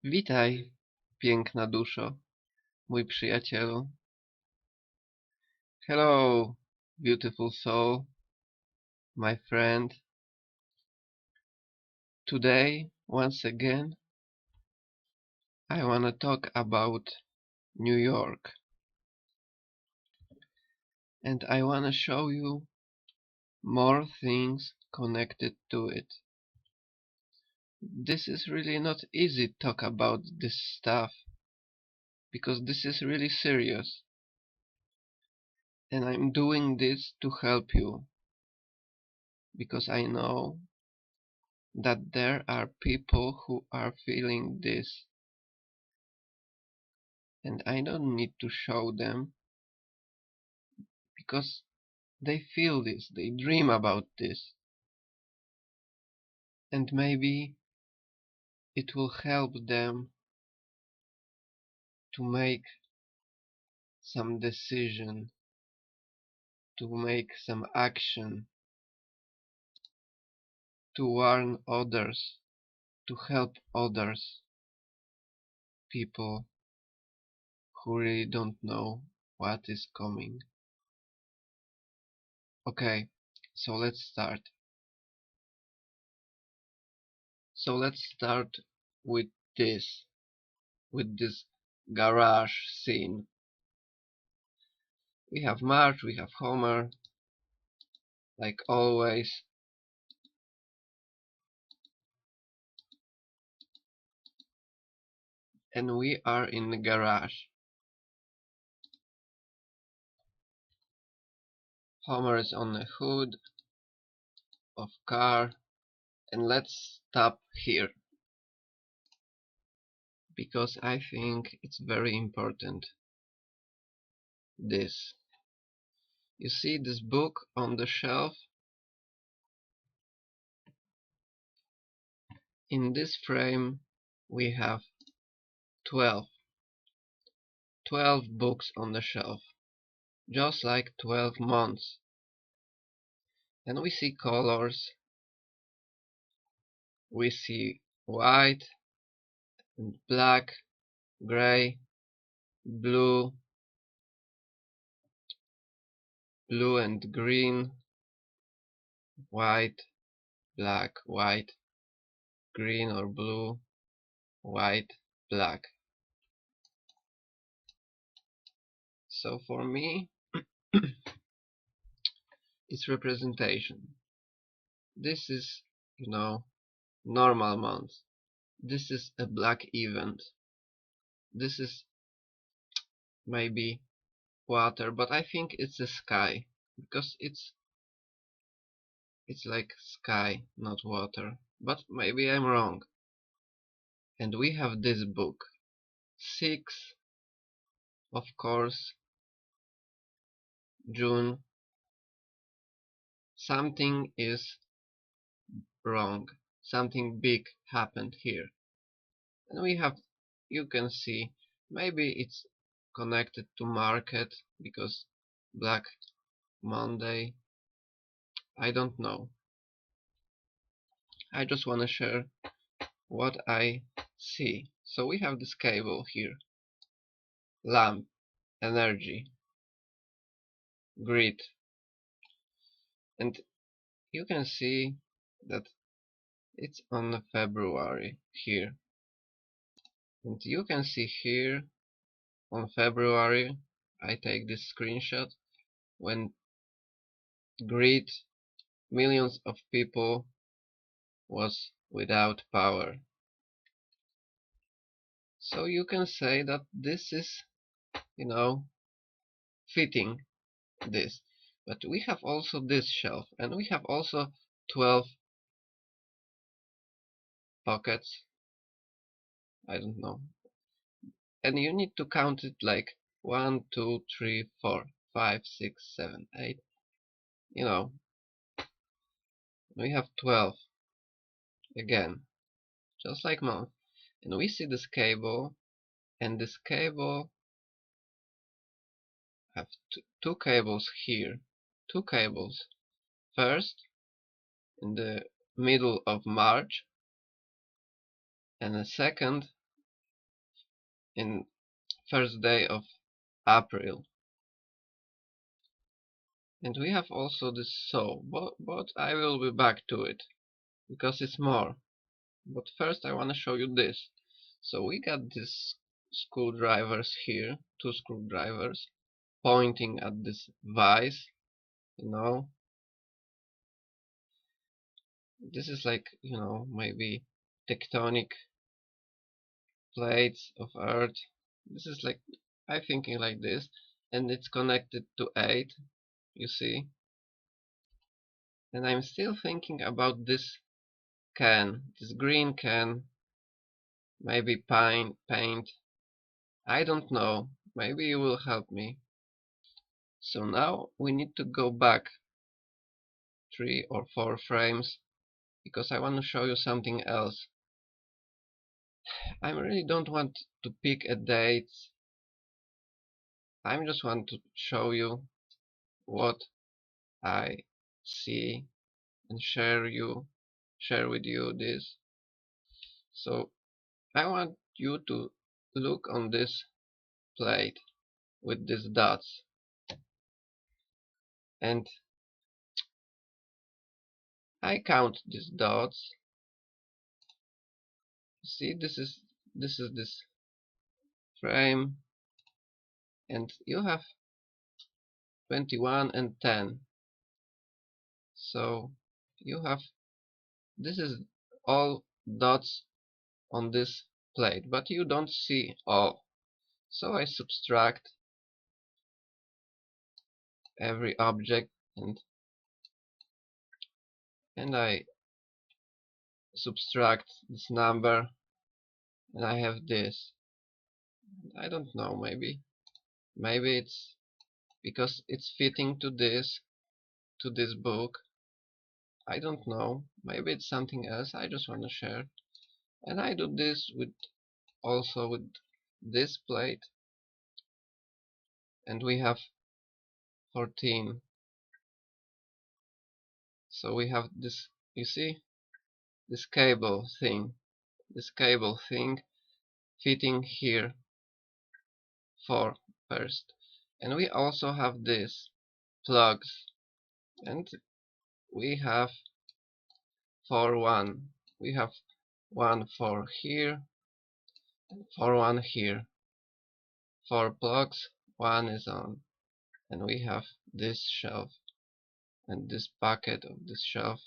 Witaj, piękna duszo, mój przyjacielu. Hello, beautiful soul, my friend. Today, once again, I wanna talk about New York. And I wanna show you more things connected to it. This is really not easy to talk about this stuff, because this is really serious. And I'm doing this to help you, because I know that there are people who are feeling this, and I don't need to show them, because they feel this, they dream about this, and maybe it will help them to make some decision, to make some action, to warn others, to help others, people who really don't know what is coming. Okay, so let's start. So let's start with this, garage scene. We have Marge, we have Homer, like always. And we are in the garage. Homer is on the hood of car, and let's stop here, because I think it's very important. This. You see this book on the shelf? In this frame we have 12 books on the shelf, just like 12 months. And we see colors. We see white and black, gray, blue and green, white, black, white, green or blue, white, black. So for me, it's representation. This is, normal month. This is a black event. This is maybe water, but I think it's a sky, because it's like sky, not water. But maybe I'm wrong. And we have this book. 6, of course, June. Something is wrong. Something big happened here. And we have, you can see, maybe it's connected to market, because Black Monday. I don't know. I just want to share what I see. So we have this cable here. Lamp, energy, grid. And you can see that it's on February here. And you can see here on February, I take this screenshot, when grid, millions of people was without power. So you can say that this is, fitting this. But we have also this shelf, and we have also 12 pockets. I don't know. And you need to count it like 1, 2, 3, 4, 5, 6, 7, 8. We have 12 again, just like month. And we see this cable, and this cable have two cables here. Two cables. First, in the middle of March, and the second in first day of April. And we have also this saw, but I will be back to it because it's more. But first I want to show you this. So we got these screwdrivers here, two screwdrivers pointing at this vise, you know. This is like, you know, maybe tectonic plates of earth. This is like, I'm thinking like this, and it's connected to 8, you see. And I'm still thinking about this can, this green can, maybe paint. I don't know, maybe you will help me. So now we need to go back 3 or 4 frames because I want to show you something else. I really don't want to pick a date. I just want to show you what I see and share with you this. So I want you to look on this plate with these dots, and I count these dots. See, this frame, and you have 21 and 10. So you have, this is all dots on this plate, but you don't see all. So I subtract every object, and I subtract this number, and I have this. I don't know, maybe it's because it's fitting to this book. I don't know, maybe it's something else. I just want to share. And I do this with also with this plate, and we have 14. So we have this, you see, this cable thing fitting here for first. And we also have this plugs, and we have for one, we have one for here and for one here. For plugs, one is on, and we have this shelf and this bucket of this shelf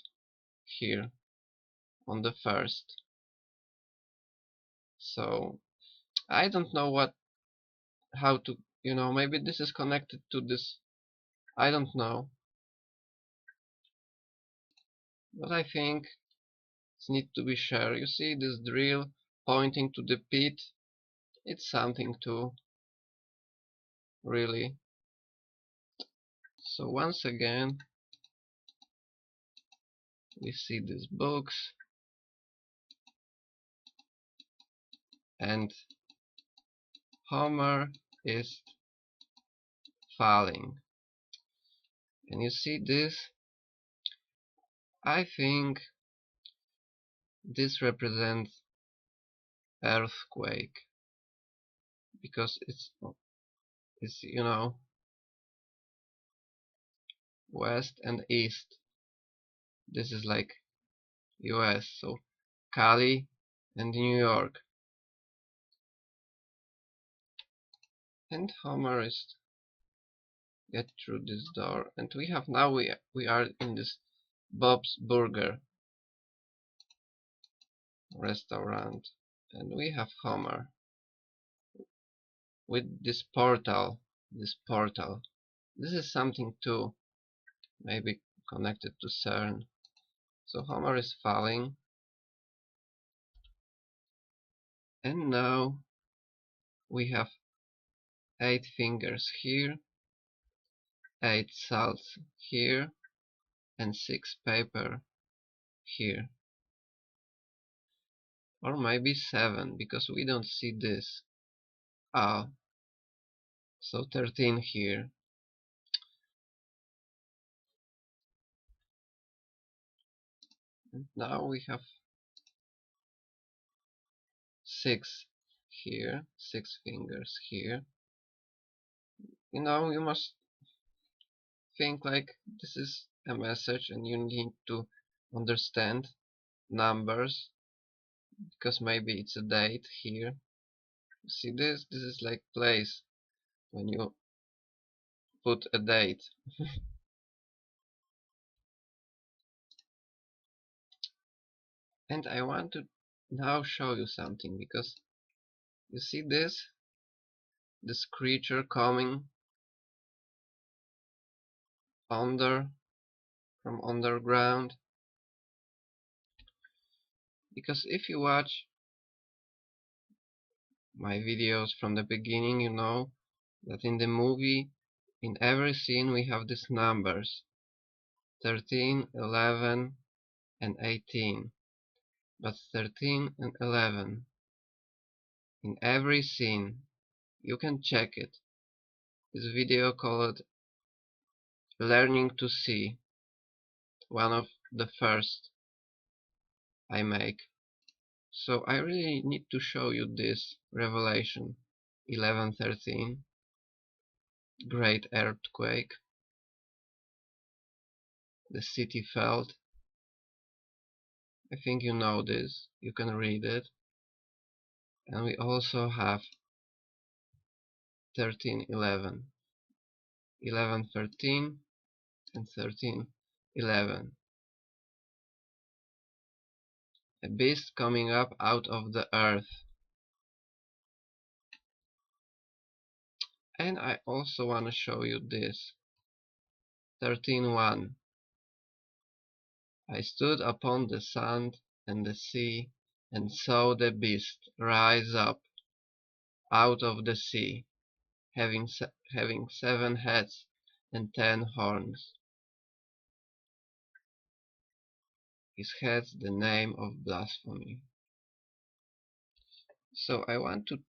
here on the first. So I don't know how to, you know, maybe this is connected to this, I don't know, but I think it needs to be shared. You see this drill pointing to the pit, it's something to really. So once again we see these books, and Homer is falling, and you see this, I think this represents earthquake because it's you know, west and east. This is like US, so Cali and New York. And Homer is get through this door, and we have now we are in this Bob's Burger restaurant, and we have Homer with this portal. This is something too, maybe connected to CERN. So Homer is falling, and now we have 8 fingers here, 8 salts here, and 6 paper here. Or maybe 7, because we don't see this. Ah, so 13 here. And now we have 6 here, 6 fingers here. You know, you must think like this is a message and you need to understand numbers, because maybe it's a date here. See this? This is like place when you put a date. And I want to now show you something, because you see this creature coming under from underground. Because if you watch my videos from the beginning, you know that in the movie, in every scene we have these numbers 13, 11 and 18. But 13 and 11 in every scene, you can check it. This video called Learning to See, one of the first I make. So I really need to show you this revelation. 1113, great earthquake, the city fell. I think you know this, you can read it. And we also have 1311, 1113 and 1311. A beast coming up out of the earth. And I also want to show you this. 13:1. I stood upon the sand and the sea, and saw the beast rise up out of the sea, having 7 heads and 10 horns. His head's the name of blasphemy. So I want to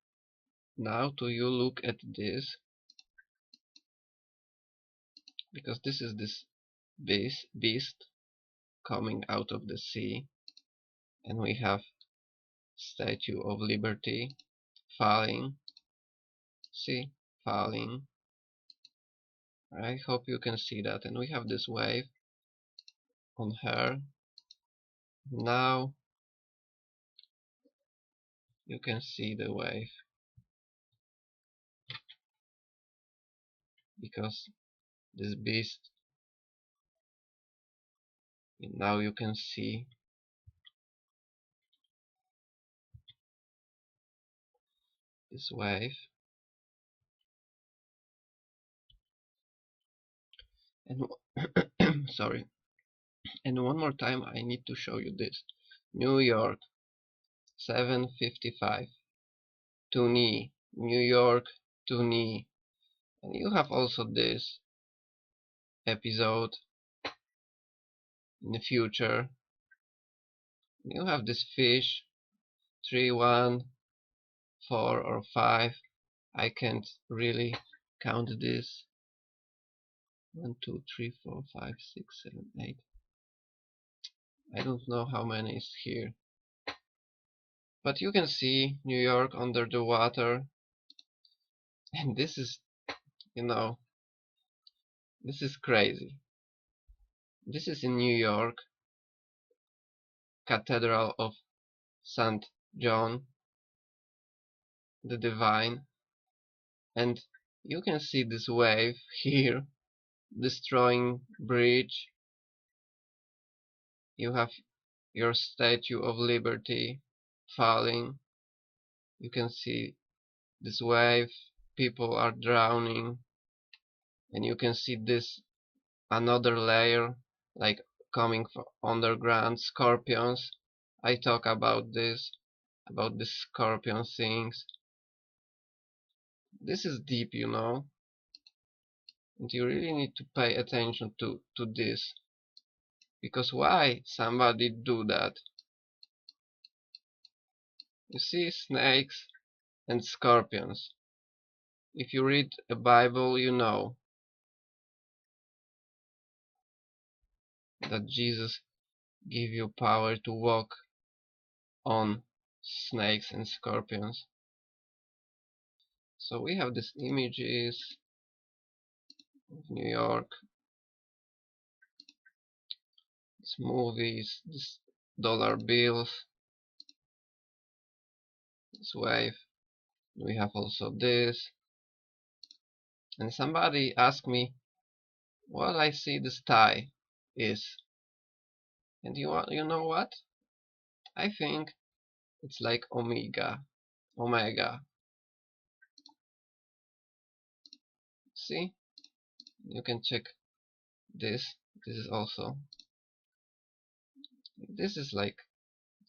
now to you look at this, because this is this beast coming out of the sea, and we have Statue of Liberty falling. See, falling. I hope you can see that. And we have this wave on her. Now you can see the wave, because this beast, now you can see this wave. And sorry, and one more time I need to show you this. New York 7:55 to knee, New York to knee. And you have also this episode in the future. You have this fish 3, 1, 4 or 5. I can't really count this. 1, 2, 3, 4, 5, 6, 7, 8. I don't know how many is here. But you can see New York under the water. And this is, you know, this is crazy. This is in New York, Cathedral of St. John the Divine. And you can see this wave here destroying bridge. You have your Statue of Liberty falling. You can see this wave, people are drowning, and you can see this another layer like coming from underground scorpions. I talk about this, about the scorpion things. This is deep, you know, and you really need to pay attention to this, because why somebody do that? You see snakes and scorpions. If you read a Bible, you know that Jesus give you power to walk on snakes and scorpions. So we have these images of New York, these movies, these dollar bills, this wave. We have also this. And somebody asked me what I see the sky is. And you know what? I think it's like omega. Omega. See? You can check this. This is also. This is like,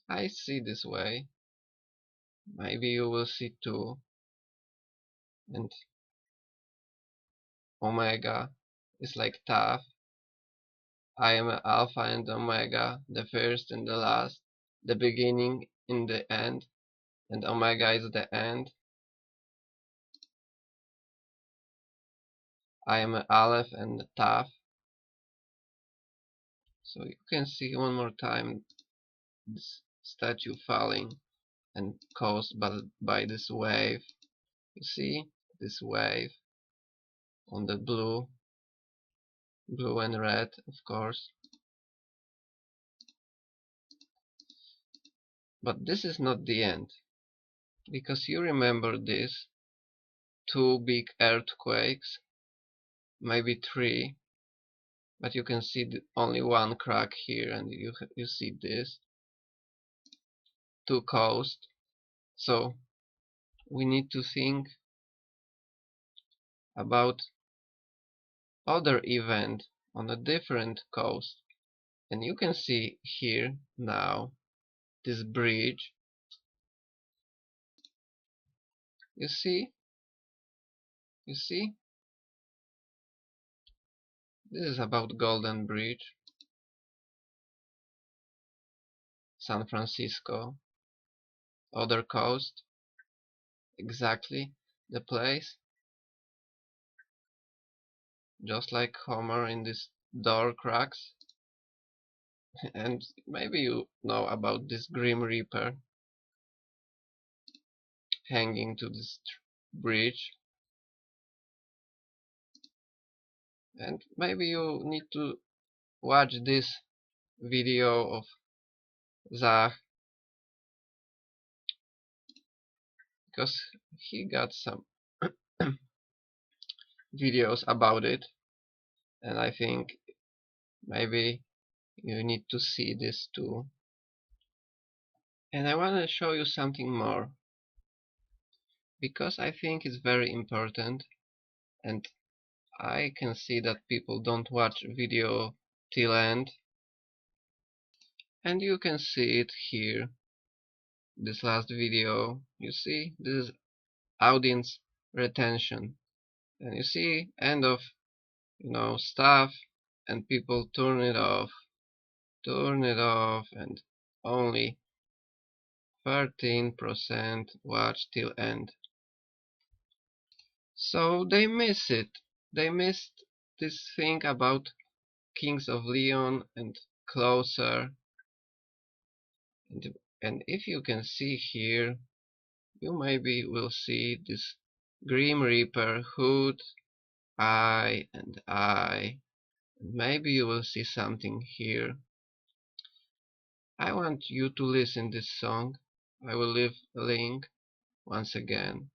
I see this way. Maybe you will see too. And omega is like tough. I am a alpha and omega, the first and the last, the beginning in the end, and omega is the end. I am a aleph and a taf. So you can see one more time this statue falling and caused by this wave. You see this wave on the blue and red, of course. But this is not the end, because you remember this two big earthquakes, maybe three, but you can see only one crack here, and you see this two coasts. So we need to think about other event on a different coast. And you can see here now this bridge. You see? You see? This is about Golden Bridge, San Francisco, other coast, exactly the place, just like Homer in this door cracks. And maybe you know about this Grim Reaper hanging to this bridge. And maybe you need to watch this video of Zach, because he got some videos about it, and I think maybe you need to see this too. And I want to show you something more, because I think it's very important, and I can see that people don't watch video till end. And you can see it here, this last video. You see, this is audience retention, and you see end of stuff, and people turn it off, and only 13% watch till end. So they miss it. They missed this thing about Kings of Leon and Closer. And if you can see here, you maybe will see this Grim Reaper hood, eye and eye. And maybe you will see something here. I want you to listen this song. I will leave a link once again,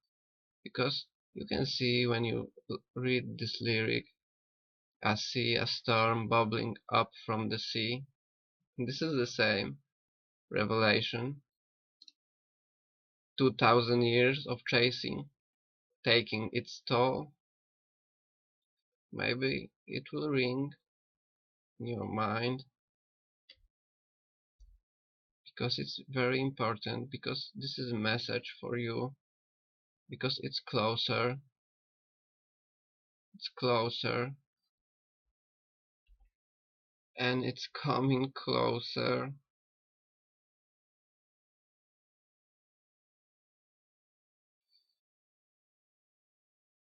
because you can see when you read this lyric, I see a storm bubbling up from the sea. And this is the same revelation. 2000 years of chasing, taking its toll. Maybe it will ring in your mind, because it's very important, because this is a message for you, because it's closer, and it's coming closer.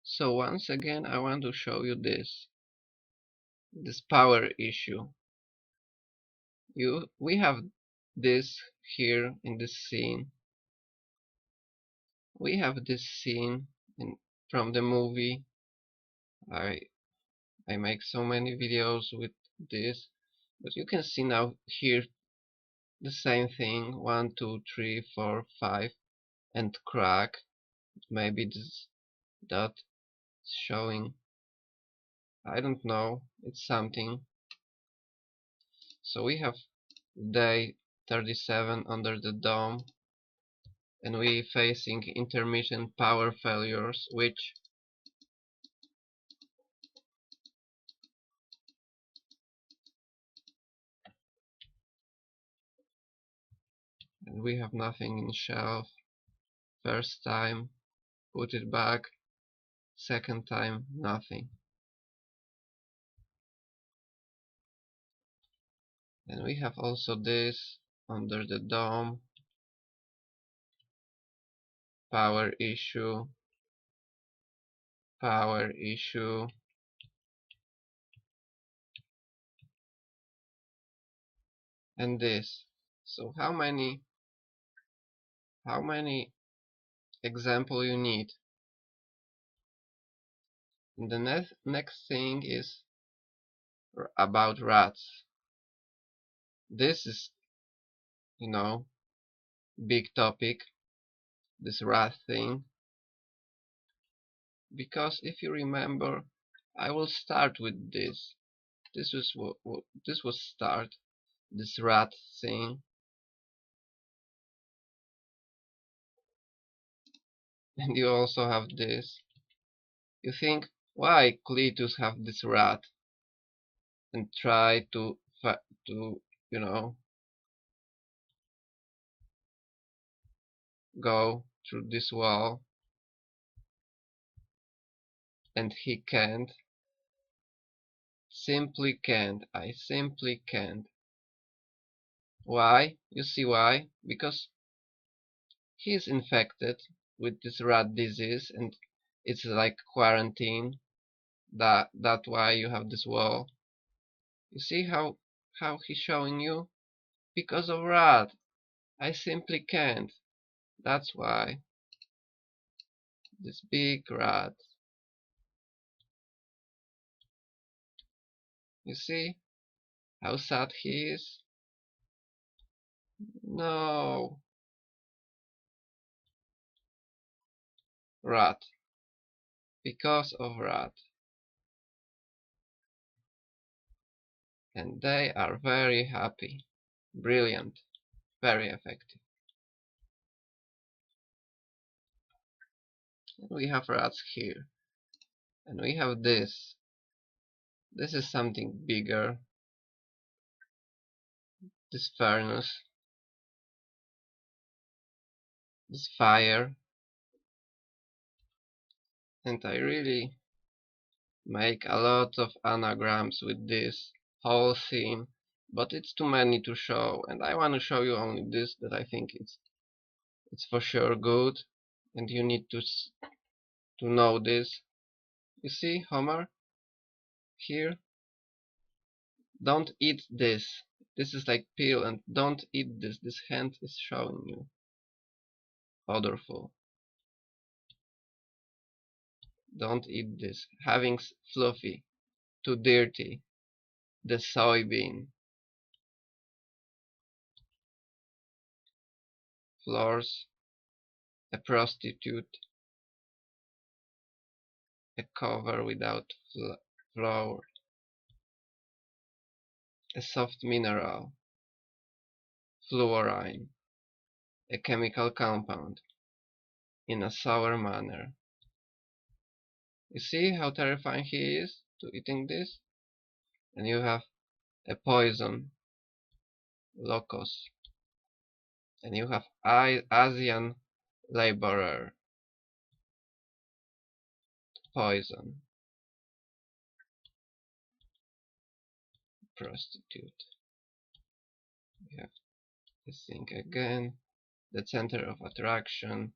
So once again, I want to show you this power issue. We have this here in this scene. We have this scene from the movie. I I make so many videos with this, but you can see now here the same thing, 1 2 3 4 5, and crack. Maybe this dot is showing, I don't know, it's something. So we have day 37 under the dome, and we facing intermittent power failures, which and we have nothing in shelf. First time, put it back. Second time, nothing. And we have also this under the dome, power issue, power issue, and this. So how many example you need? And the next thing is about rats. This is, you know, big topic, this rat thing, because if you remember, I will start with this. This was what this was start, this rat thing, and you also have this. You think, why Cletus have this rat, and try to you know, go through this wall, and he can't. Simply can't. I simply can't. Why? You see why? Because he's infected with this rat disease, and it's like quarantine. That's why you have this wall. You see how he's showing you? Because of rat. I simply can't. That's why. This big rat. You see how sad he is? No. Rat. Because of rat. And they are very happy. Brilliant. Very effective. And we have rats here. And we have this. This is something bigger. This furnace. This fire. And I really make a lot of anagrams with this whole theme, but it's too many to show, and I want to show you only this that I think it's for sure good, and you need to know this. You see Homer here? Don't eat this. This is like peel, and don't eat this. This hand is showing you. Odorful. Don't eat this. Having fluffy. Too dirty. The soybean. Floors. A prostitute. A cover without flour. A soft mineral. Fluorine. A chemical compound. In a sour manner. You see how terrifying he is to eating this? And you have a poison. Locos. And you have Asian laborer. Poison. Prostitute. We have this thing again. The center of attraction.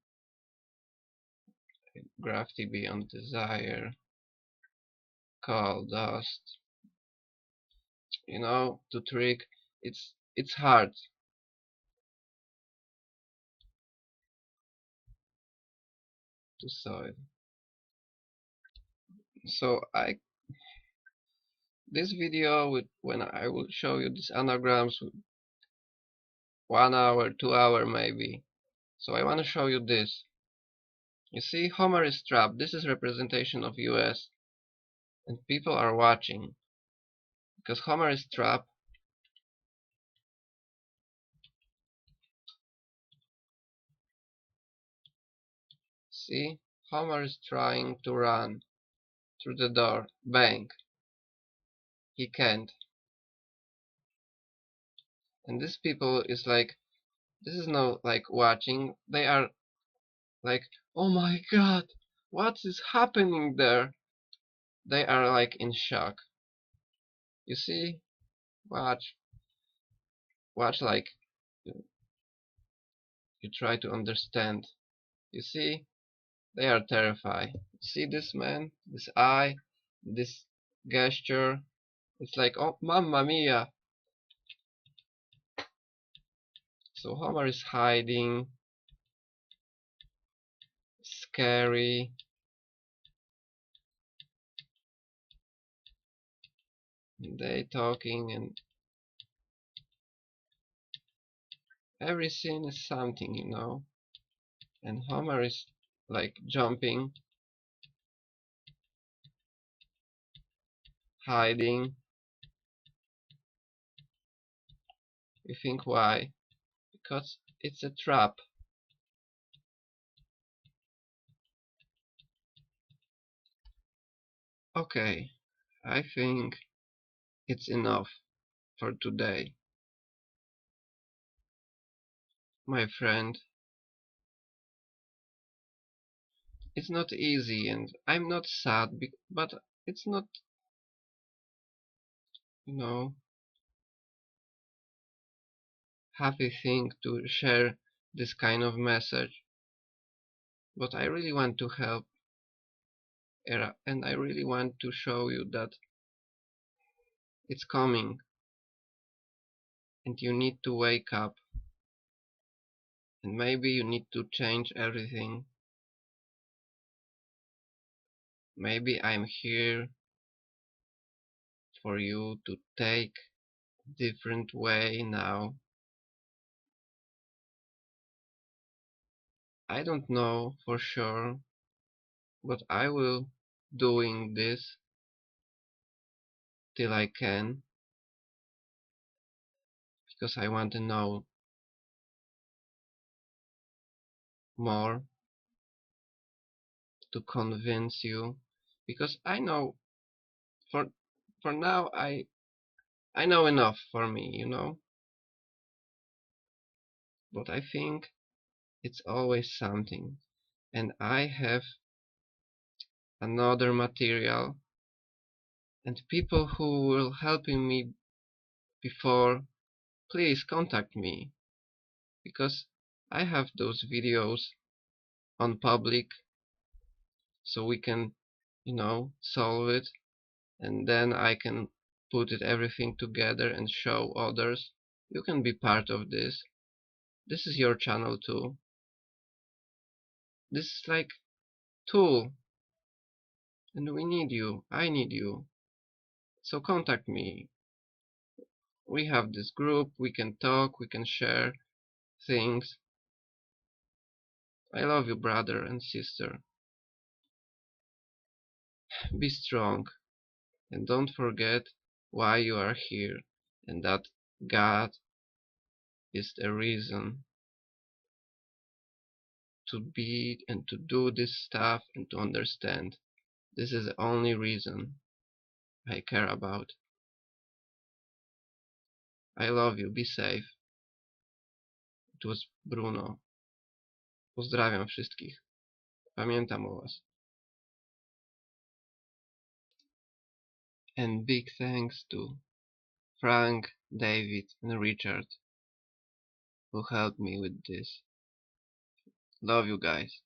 Gravity beyond desire. Coal dust. You know, to trick, it's hard. To solve. So this video when I will show you these anagrams, 1 hour, 2 hour maybe. So I want to show you this. You see, Homer is trapped. This is representation of US, and people are watching because Homer is trapped. See, Homer is trying to run through the door. Bang! He can't. And these people is like, this is no like watching. They are like, oh my God, what is happening there? They are like in shock. You see, watch, like you try to understand. You see, they are terrified. See this man, this eye, this gesture. It's like, oh, mamma mia. So Homer is hiding, scary. And they talking, and every scene is something, you know. And Homer is like jumping, hiding. You think why? Because it's a trap. Okay, I think it's enough for today. My friend, it's not easy, and I'm not sad, but it's not, you know, happy thing to share this kind of message. But I really want to help, and I really want to show you that it's coming, and you need to wake up, and maybe you need to change everything. Maybe I'm here for you to take a different way now. I don't know for sure, but I will doing this till I can, because I want to know more, to convince you, because I know for now I know enough for me, you know. But I think it's always something, and I have another material, and people who will helping me before, please contact me, because I have those videos on public, so we can, you know, solve it, and then I can put it everything together and show others. You can be part of this. This is your channel too. This is like tool, and we need you. I need you. So contact me. We have this group, we can talk, we can share things. I love you, brother and sister. Be strong, and don't forget why you are here, and that God is the reason to be and to do this stuff and to understand. This is the only reason I care about. I love you, be safe. It was Bruno. Pozdrawiam wszystkich. Pamiętam o was. And big thanks to Frank, David and Richard who helped me with this. Love you guys.